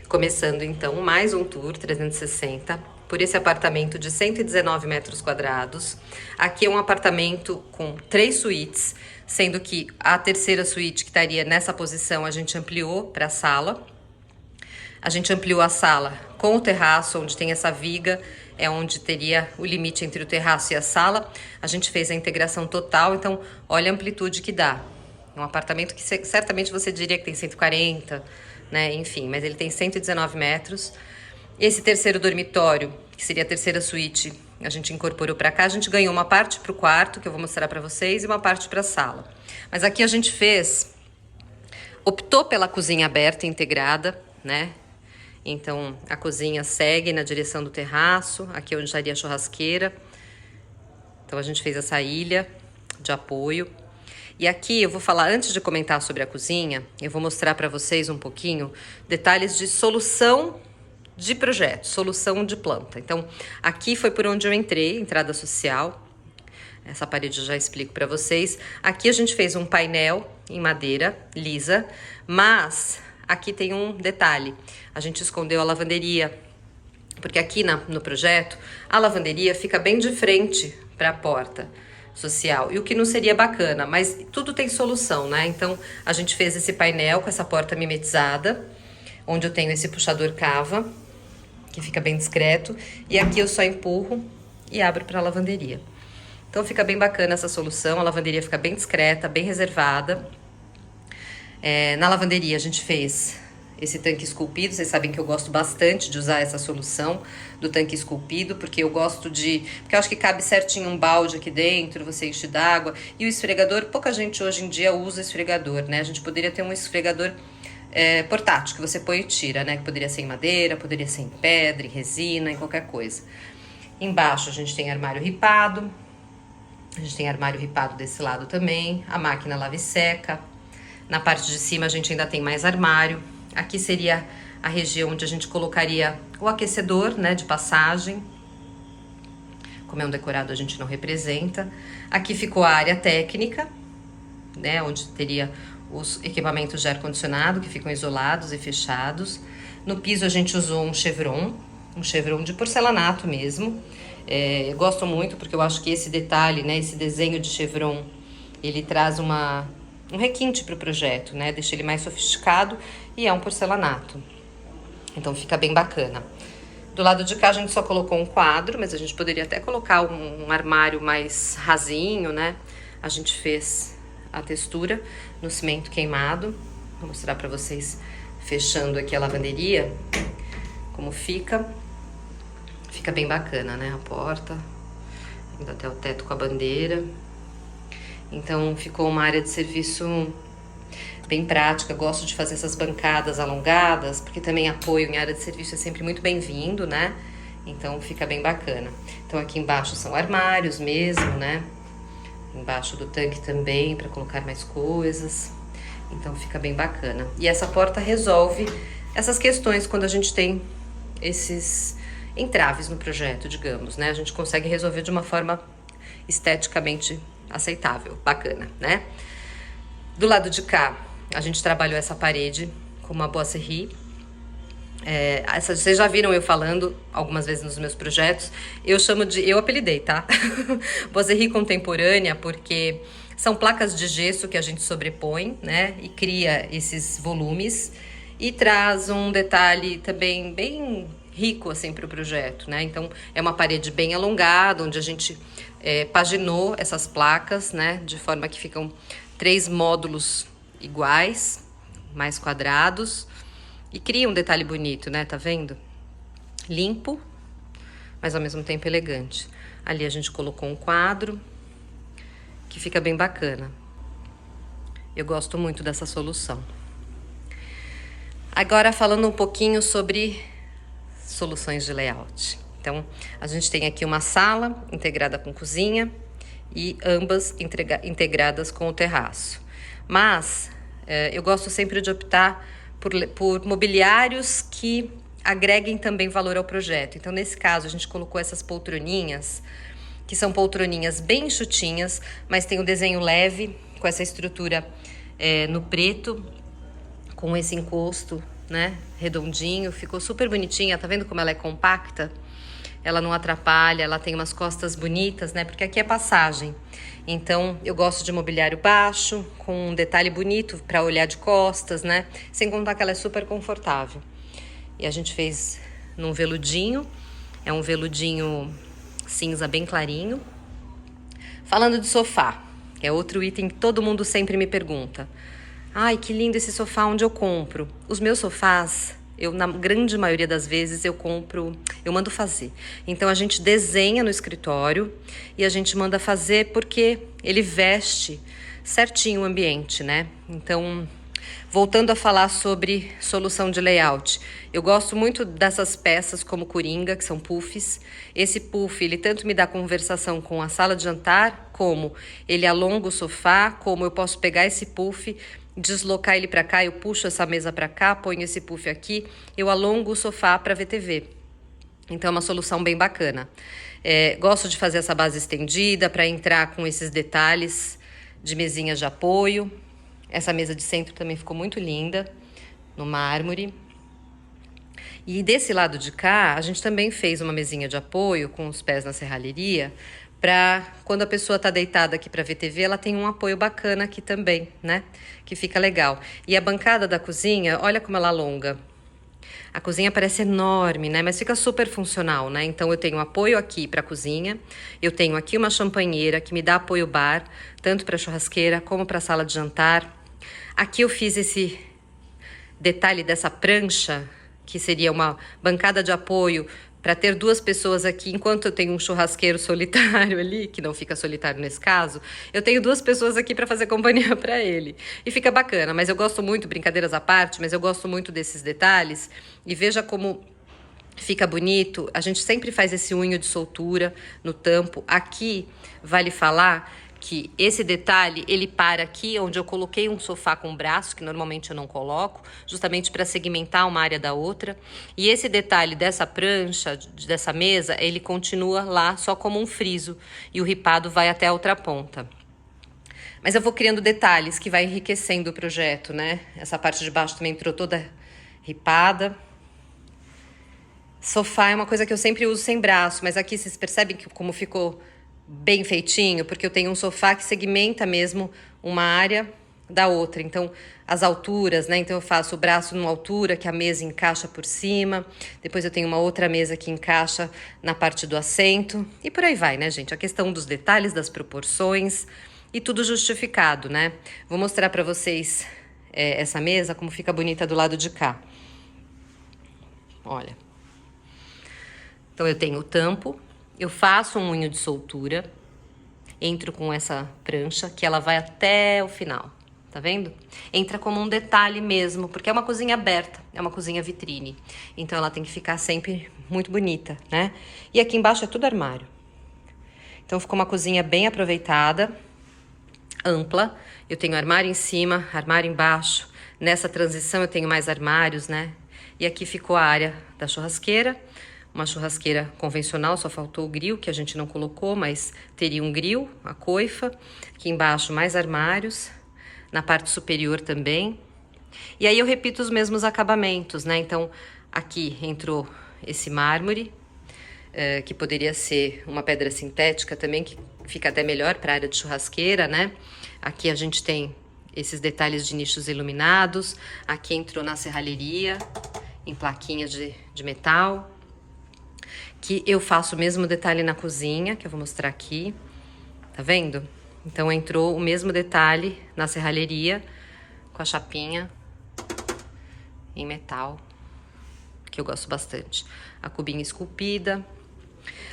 Começando então mais um tour 360 por esse apartamento de 119 metros quadrados. Aqui é um apartamento com 3 suítes, sendo que a terceira suíte que estaria nessa posição a gente ampliou para a sala. A gente ampliou a sala com o terraço, onde tem essa viga, é onde teria o limite entre o terraço e a sala. A gente fez a integração total, então olha a amplitude que dá. É um apartamento que certamente você diria que tem 140, né? Enfim, mas ele tem 119 metros. Esse terceiro dormitório, que seria a terceira suíte, a gente incorporou para cá. A gente ganhou uma parte para o quarto, que eu vou mostrar para vocês, e uma parte para a sala. Mas aqui a gente optou pela cozinha aberta e integrada, né? Então, a cozinha segue na direção do terraço, aqui é onde estaria a churrasqueira. Então, a gente fez essa ilha de apoio. E aqui eu vou falar, antes de comentar sobre a cozinha, eu vou mostrar para vocês um pouquinho detalhes de solução de projeto, solução de planta. Então, aqui foi por onde eu entrei, entrada social. Essa parede eu já explico para vocês. Aqui a gente fez um painel em madeira lisa, mas aqui tem um detalhe. A gente escondeu a lavanderia, porque aqui no projeto, a lavanderia fica bem de frente para a porta social, e o que não seria bacana, mas tudo tem solução, né? Então, a gente fez esse painel com essa porta mimetizada, onde eu tenho esse puxador cava, que fica bem discreto, e aqui eu só empurro e abro para a lavanderia. Então, fica bem bacana essa solução, a lavanderia fica bem discreta, bem reservada. Na lavanderia a gente fez esse tanque esculpido, vocês sabem que eu gosto bastante de usar essa solução do tanque esculpido, porque eu acho que cabe certinho um balde aqui dentro, você enche d'água, e o esfregador, pouca gente hoje em dia usa esfregador, né? A gente poderia ter um esfregador portátil, que você põe e tira, né? Que poderia ser em madeira, poderia ser em pedra, em resina, em qualquer coisa. Embaixo a gente tem armário ripado, a gente tem armário ripado desse lado também, a máquina lava e seca. Na parte de cima a gente ainda tem mais armário. Aqui seria a região onde a gente colocaria o aquecedor, né, de passagem. Como é um decorado, a gente não representa. Aqui ficou a área técnica, né, onde teria os equipamentos de ar-condicionado, que ficam isolados e fechados. No piso a gente usou um chevron de porcelanato mesmo. Eu gosto muito porque eu acho que esse detalhe, né, esse desenho de chevron, ele traz um requinte para o projeto, né? Deixa ele mais sofisticado, e é um porcelanato. Então fica bem bacana. Do lado de cá a gente só colocou um quadro, mas a gente poderia até colocar um armário mais rasinho, né? A gente fez a textura no cimento queimado. Vou mostrar para vocês fechando aqui a lavanderia, como fica. Fica bem bacana, né? A porta, indo até o teto com a bandeira. Então, ficou uma área de serviço bem prática. Gosto de fazer essas bancadas alongadas, porque também apoio em área de serviço é sempre muito bem-vindo, né? Então, fica bem bacana. Então, aqui embaixo são armários mesmo, né? Embaixo do tanque também, para colocar mais coisas. Então, fica bem bacana. E essa porta resolve essas questões quando a gente tem esses entraves no projeto, digamos, né? A gente consegue resolver de uma forma esteticamente aceitável, bacana, né? Do lado de cá, a gente trabalhou essa parede com uma boiserie. Vocês já viram eu falando algumas vezes nos meus projetos. Eu apelidei, tá? Boiserie contemporânea, porque são placas de gesso que a gente sobrepõe, né? E cria esses volumes e traz um detalhe também bem rico, assim, para o projeto, né? Então, é uma parede bem alongada, onde a gente paginou essas placas, né? De forma que ficam 3 módulos iguais, mais quadrados, e cria um detalhe bonito, né? Tá vendo? Limpo, mas ao mesmo tempo elegante. Ali a gente colocou um quadro, que fica bem bacana. Eu gosto muito dessa solução. Agora, falando um pouquinho sobre soluções de layout. Então, a gente tem aqui uma sala integrada com cozinha e ambas integradas com o terraço. Mas eu gosto sempre de optar por mobiliários que agreguem também valor ao projeto. Então, nesse caso, a gente colocou essas poltroninhas, que são poltroninhas bem enxutinhas, mas tem um desenho leve, com essa estrutura no preto, com esse encosto né? Redondinho, ficou super bonitinha. Tá vendo como ela é compacta? Ela não atrapalha, ela tem umas costas bonitas, né? Porque aqui é passagem. Então, eu gosto de mobiliário baixo, com um detalhe bonito para olhar de costas, né? Sem contar que ela é super confortável. E a gente fez num veludinho. É um veludinho cinza bem clarinho. Falando de sofá, que é outro item que todo mundo sempre me pergunta. Ai, que lindo esse sofá, onde eu compro? Os meus sofás, na grande maioria das vezes, eu mando fazer. Então, a gente desenha no escritório e a gente manda fazer porque ele veste certinho o ambiente, né? Então, voltando a falar sobre solução de layout, eu gosto muito dessas peças como Coringa, que são puffs. Esse puff, ele tanto me dá conversação com a sala de jantar, como ele alonga o sofá, como eu posso pegar esse puff, deslocar ele para cá, eu puxo essa mesa para cá, ponho esse puff aqui, eu alongo o sofá para ver TV. Então é uma solução bem bacana. Gosto de fazer essa base estendida para entrar com esses detalhes de mesinhas de apoio. Essa mesa de centro também ficou muito linda, no mármore. E desse lado de cá, a gente também fez uma mesinha de apoio com os pés na serralheria, para quando a pessoa tá deitada aqui para ver TV, ela tem um apoio bacana aqui também, né? Que fica legal. E a bancada da cozinha, olha como ela alonga. A cozinha parece enorme, né? Mas fica super funcional, né? Então eu tenho apoio aqui para a cozinha, eu tenho aqui uma champanheira que me dá apoio bar, tanto para a churrasqueira como para a sala de jantar. Aqui eu fiz esse detalhe dessa prancha, que seria uma bancada de apoio para ter duas pessoas aqui, enquanto eu tenho um churrasqueiro solitário ali, que não fica solitário nesse caso, eu tenho duas pessoas aqui para fazer companhia para ele. E fica bacana, mas eu gosto muito, brincadeiras à parte, mas eu gosto muito desses detalhes. E veja como fica bonito. A gente sempre faz esse unho de soltura no tampo. Aqui, vale falar que esse detalhe, ele para aqui onde eu coloquei um sofá com braço, que normalmente eu não coloco, justamente para segmentar uma área da outra. E esse detalhe dessa prancha, dessa mesa, ele continua lá só como um friso e o ripado vai até a outra ponta. Mas eu vou criando detalhes que vai enriquecendo o projeto, né? Essa parte de baixo também entrou toda ripada. Sofá é uma coisa que eu sempre uso sem braço, mas aqui vocês percebem que como ficou bem feitinho, porque eu tenho um sofá que segmenta mesmo uma área da outra. Então, as alturas, né? Então, eu faço o braço numa altura que a mesa encaixa por cima. Depois eu tenho uma outra mesa que encaixa na parte do assento. E por aí vai, né, gente? A questão dos detalhes, das proporções e tudo justificado, né? Vou mostrar pra vocês essa mesa, como fica bonita do lado de cá. Olha. Então, eu tenho o tampo. Eu faço um unho de soltura, entro com essa prancha, que ela vai até o final, tá vendo? Entra como um detalhe mesmo, porque é uma cozinha aberta, é uma cozinha vitrine. Então ela tem que ficar sempre muito bonita, né? E aqui embaixo é tudo armário. Então ficou uma cozinha bem aproveitada, ampla. Eu tenho armário em cima, armário embaixo. Nessa transição eu tenho mais armários, né? E aqui ficou a área da churrasqueira. Uma churrasqueira convencional, só faltou o grill, que a gente não colocou, mas teria um grill, a coifa. Aqui embaixo mais armários, na parte superior também. E aí eu repito os mesmos acabamentos, né? Então, aqui entrou esse mármore, que poderia ser uma pedra sintética também, que fica até melhor para a área de churrasqueira, né? Aqui a gente tem esses detalhes de nichos iluminados. Aqui entrou na serralheria, em plaquinhas de metal. Que eu faço o mesmo detalhe na cozinha, que eu vou mostrar aqui. Tá vendo? Então, entrou o mesmo detalhe na serralheria, com a chapinha em metal, que eu gosto bastante. A cubinha esculpida.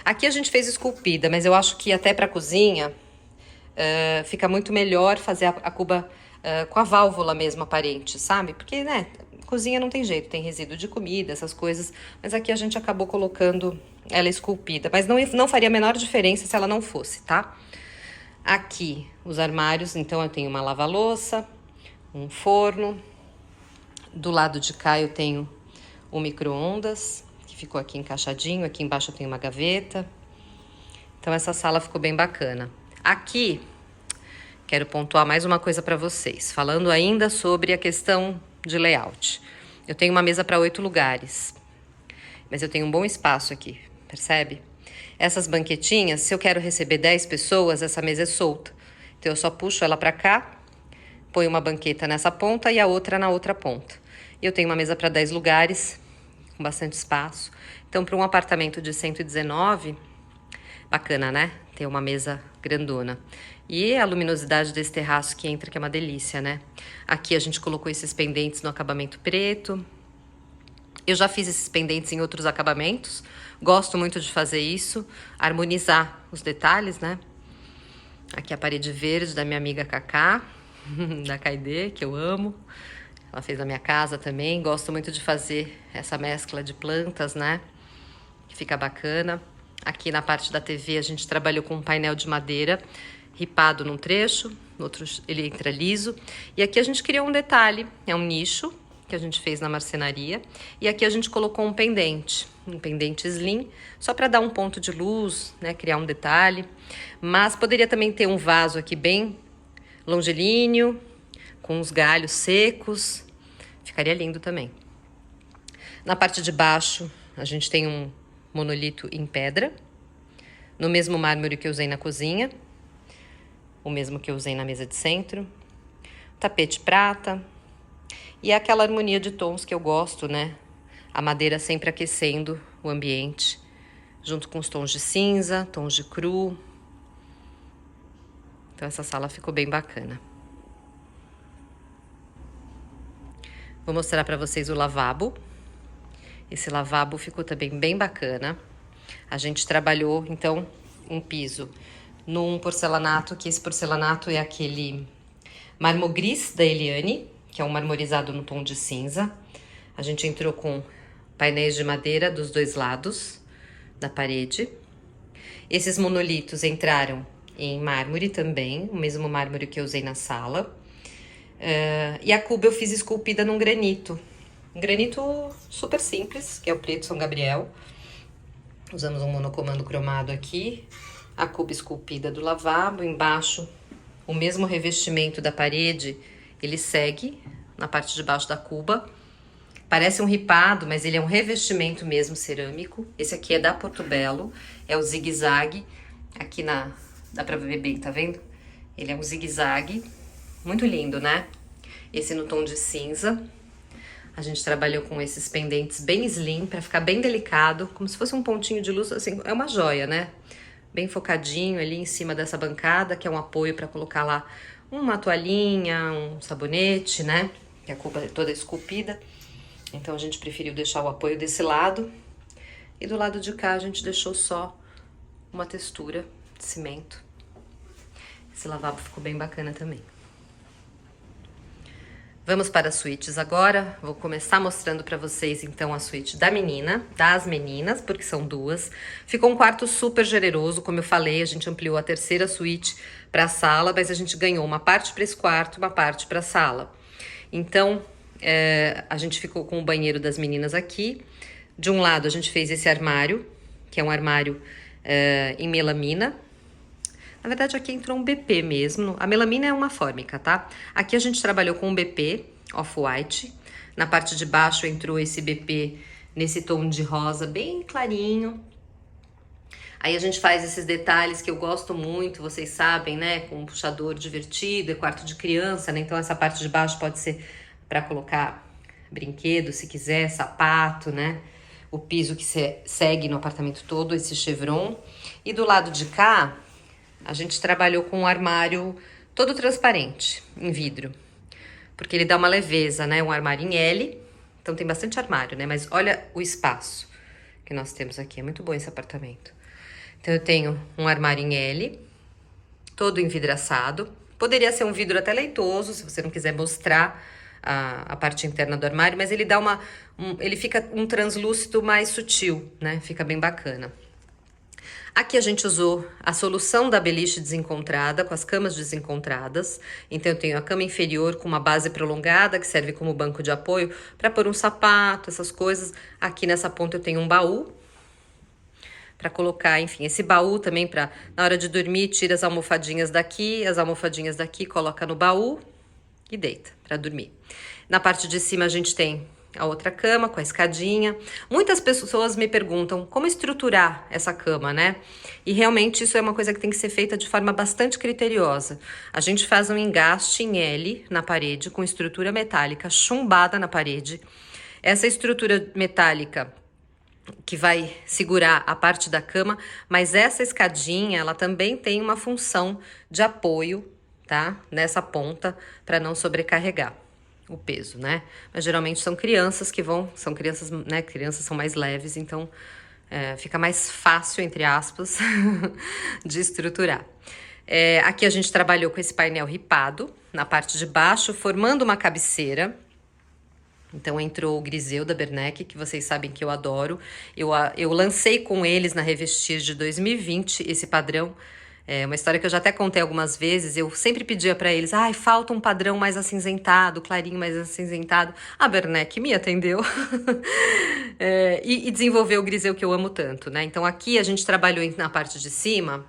Aqui a gente fez esculpida, mas eu acho que até pra cozinha fica muito melhor fazer a cuba com a válvula mesmo aparente, sabe? Porque, né, cozinha não tem jeito, tem resíduo de comida, essas coisas. Mas aqui a gente acabou colocando ela esculpida. Mas não faria a menor diferença se ela não fosse, tá? Aqui, os armários. Então, eu tenho uma lava-louça, um forno. Do lado de cá, eu tenho o micro-ondas, que ficou aqui encaixadinho. Aqui embaixo eu tenho uma gaveta. Então, essa sala ficou bem bacana. Aqui, quero pontuar mais uma coisa para vocês. Falando ainda sobre a questão de layout. Eu tenho uma mesa para 8 lugares, mas eu tenho um bom espaço aqui, percebe? Essas banquetinhas, se eu quero receber 10 pessoas, essa mesa é solta. Então eu só puxo ela para cá, ponho uma banqueta nessa ponta e a outra na outra ponta. E eu tenho uma mesa para 10 lugares, com bastante espaço. Então, para um apartamento de 119, bacana, né? Ter uma mesa grandona. E a luminosidade desse terraço que entra, que é uma delícia, né? Aqui a gente colocou esses pendentes no acabamento preto. Eu já fiz esses pendentes em outros acabamentos. Gosto muito de fazer isso, harmonizar os detalhes, né? Aqui a parede verde da minha amiga Cacá, da Caide, que eu amo. Ela fez na minha casa também. Gosto muito de fazer essa mescla de plantas, né? Que fica bacana. Aqui na parte da TV a gente trabalhou com um painel de madeira ripado num trecho, no outro ele entra liso. E aqui a gente criou um detalhe, é um nicho que a gente fez na marcenaria. E aqui a gente colocou um pendente slim, só para dar um ponto de luz, né? Criar um detalhe. Mas poderia também ter um vaso aqui bem longilíneo, com os galhos secos. Ficaria lindo também. Na parte de baixo, a gente tem um monolito em pedra, no mesmo mármore que eu usei na cozinha, o mesmo que eu usei na mesa de centro. Tapete prata. E é aquela harmonia de tons que eu gosto, né? A madeira sempre aquecendo o ambiente, junto com os tons de cinza, tons de cru. Então essa sala ficou bem bacana. Vou mostrar para vocês o lavabo. Esse lavabo ficou também bem bacana. A gente trabalhou, então, um piso num porcelanato, que esse porcelanato é aquele marmogris da Eliane, que é um marmorizado no tom de cinza. A gente entrou com painéis de madeira dos dois lados da parede. Esses monolitos entraram em mármore também, o mesmo mármore que eu usei na sala. E a cuba eu fiz esculpida num granito. Um granito super simples, que é o preto São Gabriel. Usamos um monocomando cromado aqui. A cuba esculpida do lavabo. Embaixo, o mesmo revestimento da parede, ele segue na parte de baixo da cuba. Parece um ripado, mas ele é um revestimento mesmo cerâmico. Esse aqui é da Portobello, é o zigue-zague. Aqui dá pra ver bem, tá vendo? Ele é um zigue-zague, muito lindo, né? Esse no tom de cinza. A gente trabalhou com esses pendentes bem slim, pra ficar bem delicado, como se fosse um pontinho de luz, assim, é uma joia, né? Bem focadinho ali em cima dessa bancada, que é um apoio pra colocar lá uma toalhinha, um sabonete, né? Que a cuba é toda esculpida. Então a gente preferiu deixar o apoio desse lado. E do lado de cá a gente deixou só uma textura de cimento. Esse lavabo ficou bem bacana também. Vamos para as suítes agora. Vou começar mostrando para vocês então a suíte das meninas, porque são duas. Ficou um quarto super generoso, como eu falei, a gente ampliou a terceira suíte para a sala, mas a gente ganhou uma parte para esse quarto, uma parte para a sala. Então, a gente ficou com o banheiro das meninas aqui. De um lado a gente fez esse armário, que é um armário em melamina. Na verdade aqui entrou um BP mesmo, a melamina é uma fórmica, tá? Aqui a gente trabalhou com um BP off-white, na parte de baixo entrou esse BP nesse tom de rosa bem clarinho. Aí a gente faz esses detalhes que eu gosto muito, vocês sabem, né? Com um puxador divertido, é quarto de criança, né? Então essa parte de baixo pode ser para colocar brinquedo, se quiser, sapato, né? O piso que segue no apartamento todo, esse chevron. E do lado de cá, a gente trabalhou com um armário todo transparente, em vidro. Porque ele dá uma leveza, né? Um armário em L, então tem bastante armário, né? Mas olha o espaço que nós temos aqui, é muito bom esse apartamento. Então eu tenho um armário em L, todo envidraçado. Poderia ser um vidro até leitoso, se você não quiser mostrar a parte interna do armário, mas ele dá ele fica um translúcido mais sutil, né? Fica bem bacana. Aqui a gente usou a solução da beliche desencontrada, com as camas desencontradas. Então eu tenho a cama inferior com uma base prolongada, que serve como banco de apoio, para pôr um sapato, essas coisas. Aqui nessa ponta eu tenho um baú, para colocar, enfim, esse baú também para, na hora de dormir, tira as almofadinhas daqui, coloca no baú e deita para dormir. Na parte de cima a gente tem a outra cama com a escadinha. Muitas pessoas me perguntam como estruturar essa cama, né? E realmente isso é uma coisa que tem que ser feita de forma bastante criteriosa. A gente faz um engaste em L na parede com estrutura metálica chumbada na parede. Essa estrutura metálica que vai segurar a parte da cama, mas essa escadinha, ela também tem uma função de apoio, tá? Nessa ponta, para não sobrecarregar o peso, né? Mas geralmente são crianças que são crianças, né? Crianças são mais leves, então fica mais fácil, entre aspas, de estruturar. Aqui a gente trabalhou com esse painel ripado na parte de baixo, formando uma cabeceira. Então entrou o Griseu da Bernec, que vocês sabem que eu adoro. Eu lancei com eles na Revestir de 2020 esse padrão. É uma história que eu já até contei algumas vezes. Eu sempre pedia para eles, falta um padrão mais acinzentado, clarinho mais acinzentado. A Bernec me atendeu e desenvolveu o Griseu que eu amo tanto, né? Então aqui a gente trabalhou na parte de cima.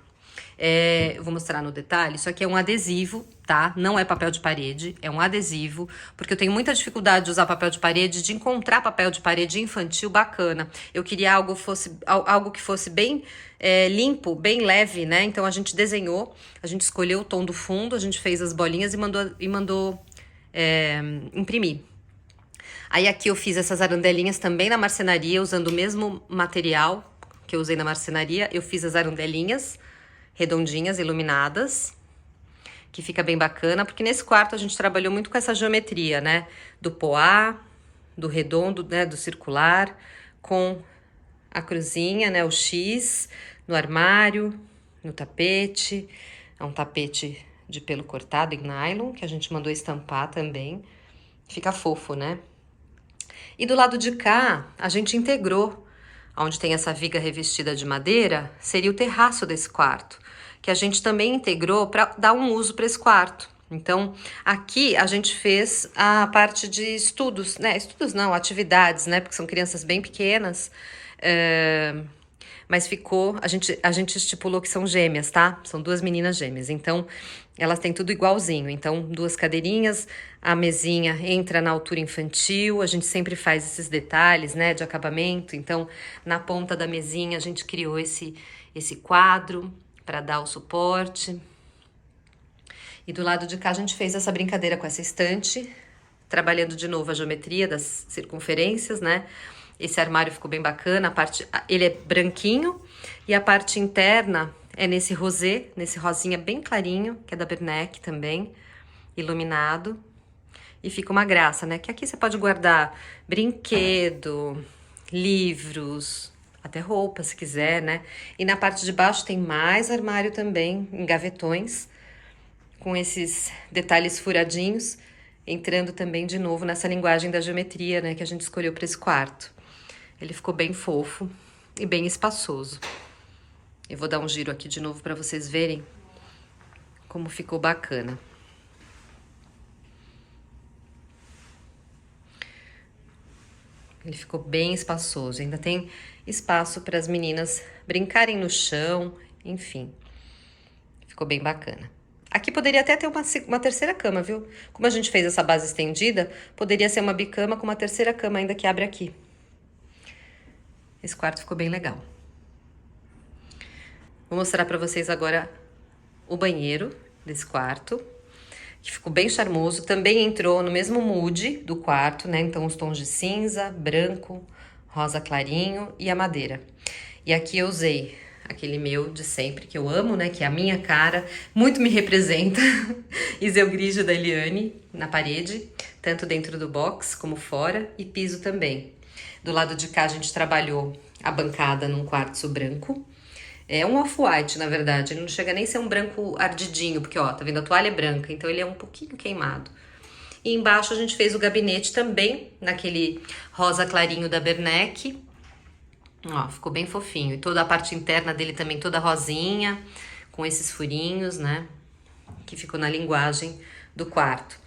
Eu vou mostrar no detalhe, isso aqui é um adesivo, tá? Não é papel de parede, é um adesivo, porque eu tenho muita dificuldade de usar papel de parede, de encontrar papel de parede infantil bacana. Eu queria algo que fosse bem limpo, bem leve, né? Então a gente desenhou, a gente escolheu o tom do fundo, a gente fez as bolinhas e mandou imprimir. Aí aqui eu fiz essas arandelinhas também na marcenaria, usando o mesmo material que eu usei na marcenaria. Eu fiz as arandelinhas redondinhas, iluminadas, que fica bem bacana, porque nesse quarto a gente trabalhou muito com essa geometria, né? Do poá, do redondo, né? Do circular, com a cruzinha, né? O X no armário, no tapete. É um tapete de pelo cortado em nylon, que a gente mandou estampar também. Fica fofo, né? E do lado de cá, a gente integrou, onde tem essa viga revestida de madeira, seria o terraço desse quarto, que a gente também integrou para dar um uso para esse quarto. Então, aqui a gente fez a parte de estudos, né? Estudos não, atividades, né? Porque são crianças bem pequenas. Mas ficou, a gente estipulou que são gêmeas, tá? São duas meninas gêmeas, então elas têm tudo igualzinho. Então, duas cadeirinhas, a mesinha entra na altura infantil, a gente sempre faz esses detalhes, né, de acabamento. Então, na ponta da mesinha a gente criou esse quadro para dar o suporte. E do lado de cá a gente fez essa brincadeira com essa estante, trabalhando de novo a geometria das circunferências, né? Esse armário ficou bem bacana, ele é branquinho e a parte interna é nesse rosé, nesse rosinha bem clarinho, que é da Bernec também, iluminado. E fica uma graça, né? Que aqui você pode guardar brinquedo, livros, até roupa, se quiser, né? E na parte de baixo tem mais armário também, em gavetões, com esses detalhes furadinhos, entrando também de novo nessa linguagem da geometria, né? Que a gente escolheu para esse quarto. Ele ficou bem fofo e bem espaçoso. Eu vou dar um giro aqui de novo para vocês verem como ficou bacana. Ele ficou bem espaçoso. Ainda tem espaço para as meninas brincarem no chão, enfim. Ficou bem bacana. Aqui poderia até ter uma terceira cama, viu? Como a gente fez essa base estendida, poderia ser uma bicama com uma terceira cama ainda que abre aqui. Esse quarto ficou bem legal. Vou mostrar para vocês agora o banheiro desse quarto, que ficou bem charmoso. Também entrou no mesmo mood do quarto, né? Então, os tons de cinza, branco, rosa clarinho e a madeira. E aqui eu usei aquele meu de sempre, que eu amo, né? Que é a minha cara, muito me representa. Iseugrígio da Eliane na parede, tanto dentro do box como fora, e piso também. Do lado de cá a gente trabalhou a bancada num quartzo branco. É um off-white, na verdade, ele não chega nem a ser um branco ardidinho, porque ó, tá vendo? A toalha é branca, então ele é um pouquinho queimado. E embaixo a gente fez o gabinete também, naquele rosa clarinho da Bernec. Ó, ficou bem fofinho. E toda a parte interna dele também toda rosinha, com esses furinhos, né? Que ficou na linguagem do quarto.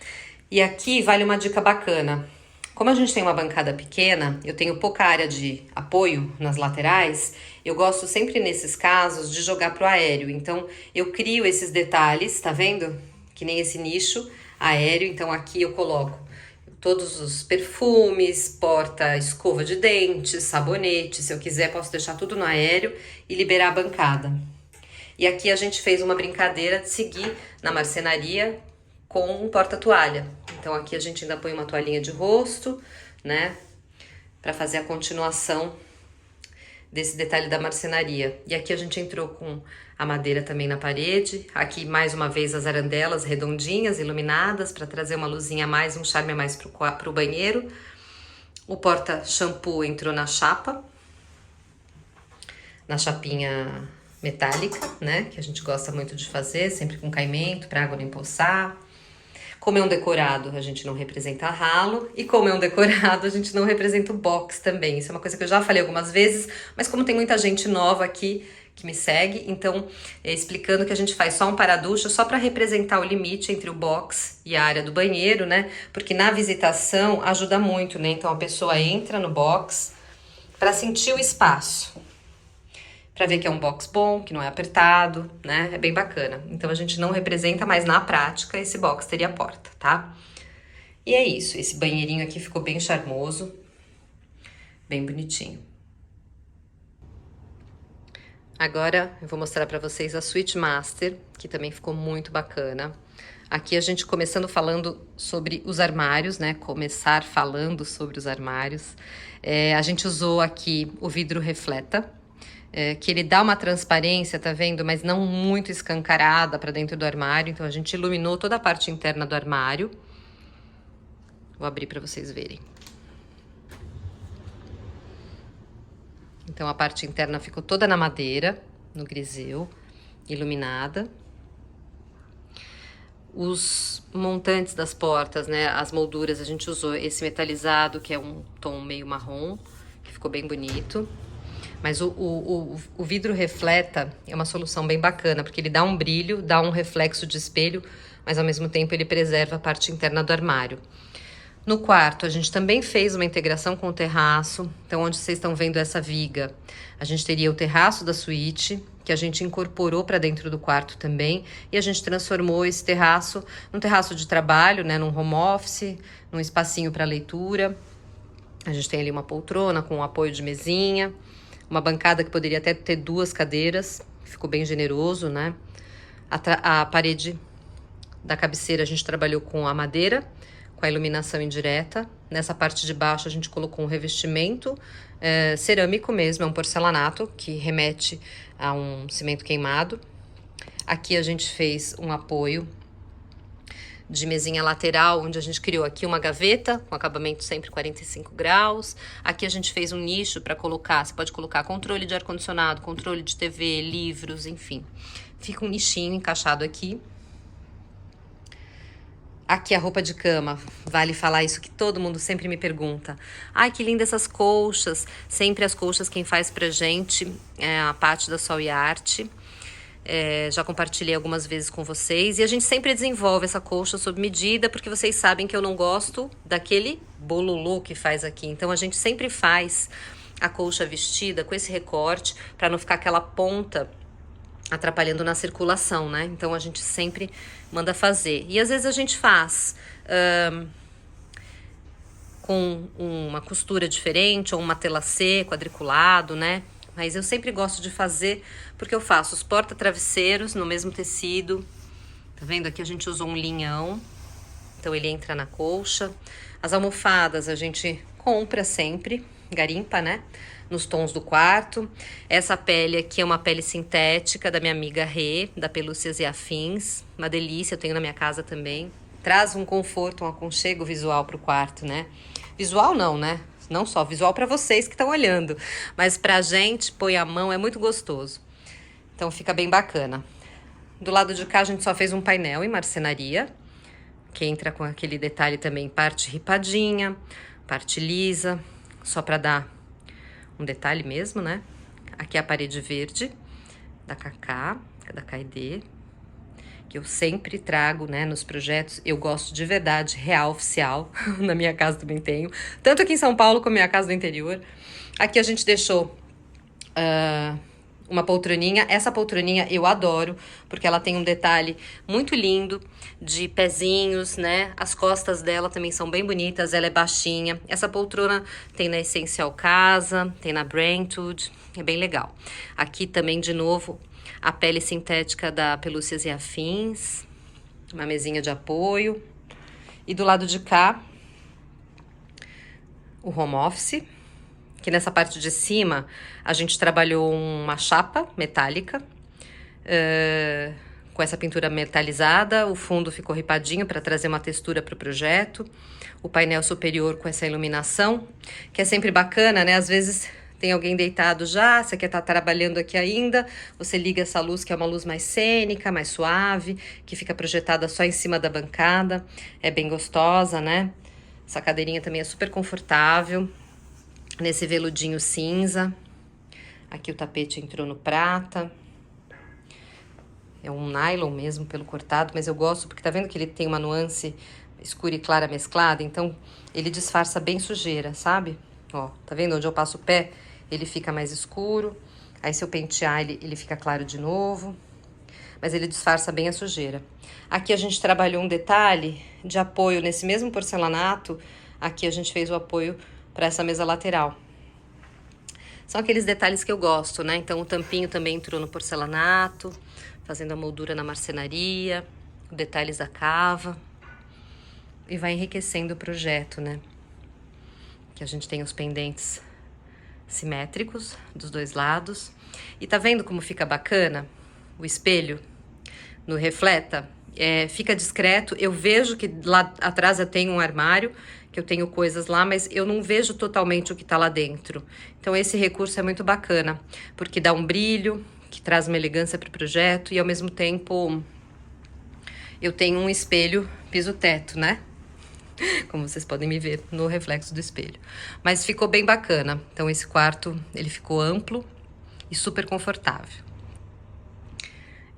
E aqui vale uma dica bacana. Como a gente tem uma bancada pequena, eu tenho pouca área de apoio nas laterais, eu gosto sempre nesses casos de jogar pro aéreo. Então, eu crio esses detalhes, tá vendo? Que nem esse nicho aéreo. Então, aqui eu coloco todos os perfumes, porta-escova de dentes, sabonete. Se eu quiser, posso deixar tudo no aéreo e liberar a bancada. E aqui a gente fez uma brincadeira de seguir na marcenaria com um porta-toalha. Então aqui a gente ainda põe uma toalhinha de rosto, né? Para fazer a continuação desse detalhe da marcenaria. E aqui a gente entrou com a madeira também na parede. Aqui mais uma vez as arandelas redondinhas, iluminadas, para trazer uma luzinha a mais, um charme a mais pro banheiro. O porta-shampoo entrou na chapa, na chapinha metálica, né? Que a gente gosta muito de fazer, sempre com caimento, para a água não empoçar. Como é um decorado, a gente não representa ralo. E como é um decorado, a gente não representa o box também. Isso é uma coisa que eu já falei algumas vezes, mas como tem muita gente nova aqui que me segue, então explicando que a gente faz só um para-ducha, só para representar o limite entre o box e a área do banheiro, né? Porque na visitação ajuda muito, né? Então a pessoa entra no box para sentir o espaço, para ver que é um box bom, que não é apertado, né? É bem bacana. Então a gente não representa, mas na prática esse box teria porta, tá? E é isso, esse banheirinho aqui ficou bem charmoso, bem bonitinho. Agora eu vou mostrar para vocês a Suite Master, que também ficou muito bacana. Aqui a gente começando falando sobre os armários, né? Começar falando sobre os armários. A gente usou aqui o vidro refleta, que ele dá uma transparência, tá vendo? Mas não muito escancarada para dentro do armário. Então a gente iluminou toda a parte interna do armário. Vou abrir para vocês verem. Então a parte interna ficou toda na madeira, no griseu, iluminada. Os montantes das portas, né, as molduras, a gente usou esse metalizado, que é um tom meio marrom, que ficou bem bonito. Mas o vidro refleta é uma solução bem bacana, porque ele dá um brilho, dá um reflexo de espelho, mas ao mesmo tempo ele preserva a parte interna do armário. No quarto, a gente também fez uma integração com o terraço. Então, onde vocês estão vendo essa viga, a gente teria o terraço da suíte, que a gente incorporou para dentro do quarto também. E a gente transformou esse terraço num terraço de trabalho, né, num home office, num espacinho para leitura. A gente tem ali uma poltrona com um apoio de mesinha, uma bancada que poderia até ter 2 cadeiras. Ficou bem generoso, né? A parede da cabeceira a gente trabalhou com a madeira, com a iluminação indireta. Nessa parte de baixo a gente colocou um revestimento cerâmico mesmo, é um porcelanato que remete a um cimento queimado. Aqui a gente fez um apoio de mesinha lateral, onde a gente criou aqui uma gaveta com acabamento sempre 45 graus. Aqui a gente fez um nicho para colocar, você pode colocar controle de ar-condicionado, controle de TV, livros, enfim. Fica um nichinho encaixado aqui. Aqui a roupa de cama, vale falar isso que todo mundo sempre me pergunta. Ai, que linda essas colchas. Sempre as colchas quem faz pra gente é a Paty da Sol e Arte. Já compartilhei algumas vezes com vocês. E a gente sempre desenvolve essa colcha sob medida, porque vocês sabem que eu não gosto daquele bololô que faz aqui. Então a gente sempre faz a colcha vestida com esse recorte, para não ficar aquela ponta atrapalhando na circulação, né? Então a gente sempre manda fazer. E às vezes a gente faz com uma costura diferente, ou um matelassé quadriculado, né? Mas eu sempre gosto de fazer, porque eu faço os porta-travesseiros no mesmo tecido. Tá vendo? Aqui a gente usou um linhão, então ele entra na colcha. As almofadas a gente compra sempre, garimpa, né? Nos tons do quarto. Essa pele aqui é uma pele sintética da minha amiga Rê, da Pelúcias e Afins. Uma delícia, eu tenho na minha casa também. Traz um conforto, um aconchego visual pro quarto, né? Visual não, né? Não só visual para vocês que estão olhando, mas pra gente, põe a mão, é muito gostoso. Então fica bem bacana. Do lado de cá a gente só fez um painel em marcenaria, que entra com aquele detalhe também, parte ripadinha, parte lisa, só para dar um detalhe mesmo, né? Aqui é a parede verde da Cacá, da KD, que eu sempre trago, né, nos projetos. Eu gosto de verdade, real, oficial. Na minha casa também tenho. Tanto aqui em São Paulo como na minha casa do interior. Aqui a gente deixou uma poltroninha. Essa poltroninha eu adoro, porque ela tem um detalhe muito lindo de pezinhos, né? As costas dela também são bem bonitas, ela é baixinha. Essa poltrona tem na Essencial Casa, tem na Brentwood, é bem legal. Aqui também, de novo, a pele sintética da Pelúcias e Afins, uma mesinha de apoio. E do lado de cá, o home office, que nessa parte de cima a gente trabalhou uma chapa metálica, com essa pintura metalizada, o fundo ficou ripadinho para trazer uma textura para o projeto, o painel superior com essa iluminação, que é sempre bacana, né? Às vezes tem alguém deitado já, você quer estar trabalhando aqui ainda, você liga essa luz que é uma luz mais cênica, mais suave, que fica projetada só em cima da bancada, é bem gostosa, né? Essa cadeirinha também é super confortável, nesse veludinho cinza. Aqui o tapete entrou no prata. É um nylon mesmo, pelo cortado, mas eu gosto porque tá vendo que ele tem uma nuance escura e clara mesclada? Então, ele disfarça bem sujeira, sabe? Ó, tá vendo onde eu passo o pé? Ele fica mais escuro. Aí, se eu pentear, ele fica claro de novo. Mas ele disfarça bem a sujeira. Aqui a gente trabalhou um detalhe de apoio nesse mesmo porcelanato. Aqui a gente fez o apoio para essa mesa lateral. São aqueles detalhes que eu gosto, né? Então o tampinho também entrou no porcelanato, fazendo a moldura na marcenaria, detalhes da cava. E vai enriquecendo o projeto, né? Que a gente tem os pendentes simétricos dos dois lados. E tá vendo como fica bacana o espelho no refleta? Fica discreto. Eu vejo que lá atrás eu tenho um armário, que eu tenho coisas lá, mas eu não vejo totalmente o que tá lá dentro. Então esse recurso é muito bacana, porque dá um brilho, que traz uma elegância pro projeto e ao mesmo tempo eu tenho um espelho piso-teto, né? Como vocês podem me ver no reflexo do espelho. Mas ficou bem bacana. Então esse quarto, ele ficou amplo e super confortável.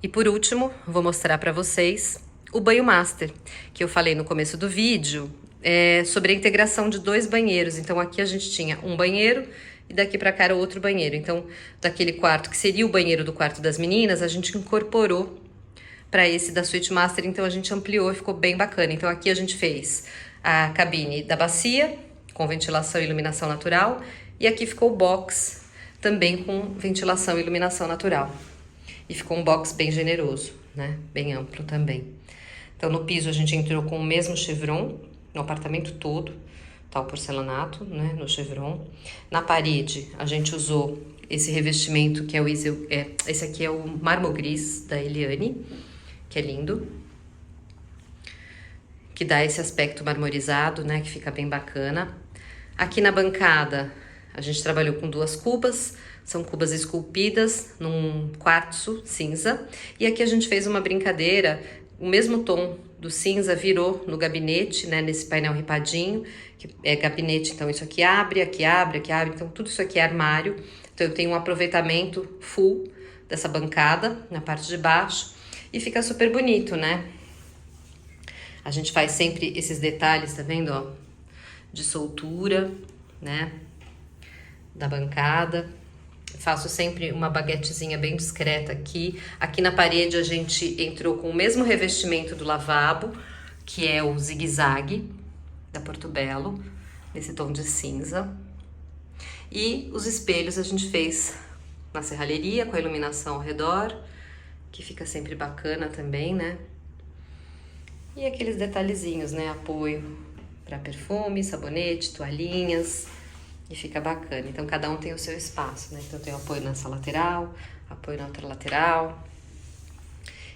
E por último, vou mostrar para vocês o banho master, que eu falei no começo do vídeo, sobre a integração de 2 banheiros. Então aqui a gente tinha um banheiro e daqui para cá era outro banheiro. Então daquele quarto que seria o banheiro do quarto das meninas, a gente incorporou para esse da suíte master, então a gente ampliou e ficou bem bacana. Então aqui a gente fez a cabine da bacia, com ventilação e iluminação natural, e aqui ficou o box, também com ventilação e iluminação natural. E ficou um box bem generoso, né? Bem amplo também. Então no piso a gente entrou com o mesmo chevron, no apartamento todo, tá o porcelanato, né? No chevron. Na parede a gente usou esse revestimento que é esse aqui é o mármore gris da Eliane, que é lindo, que dá esse aspecto marmorizado, né, que fica bem bacana. Aqui na bancada, a gente trabalhou com 2 cubas, são cubas esculpidas num quartzo cinza, e aqui a gente fez uma brincadeira, o mesmo tom do cinza virou no gabinete, né, nesse painel ripadinho, que é gabinete, então isso aqui abre, aqui abre, aqui abre, então tudo isso aqui é armário, então eu tenho um aproveitamento full dessa bancada na parte de baixo, e fica super bonito, né? A gente faz sempre esses detalhes, tá vendo, ó? De soltura, né? Da bancada. Faço sempre uma baguetezinha bem discreta aqui. Aqui na parede a gente entrou com o mesmo revestimento do lavabo, que é o zigue-zague da Portobello, nesse tom de cinza. E os espelhos a gente fez na serralheria, com a iluminação ao redor, que fica sempre bacana também, né? E aqueles detalhezinhos, né? Apoio para perfume, sabonete, toalhinhas, e fica bacana. Então, cada um tem o seu espaço, né? Então, tem apoio nessa lateral, apoio na outra lateral.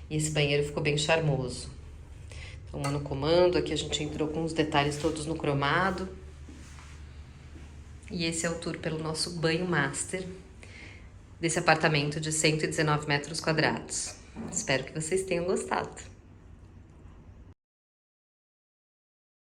E esse banheiro ficou bem charmoso. Então, no comando, aqui a gente entrou com os detalhes todos no cromado. E esse é o tour pelo nosso banho master desse apartamento de 119 metros quadrados. Espero que vocês tenham gostado.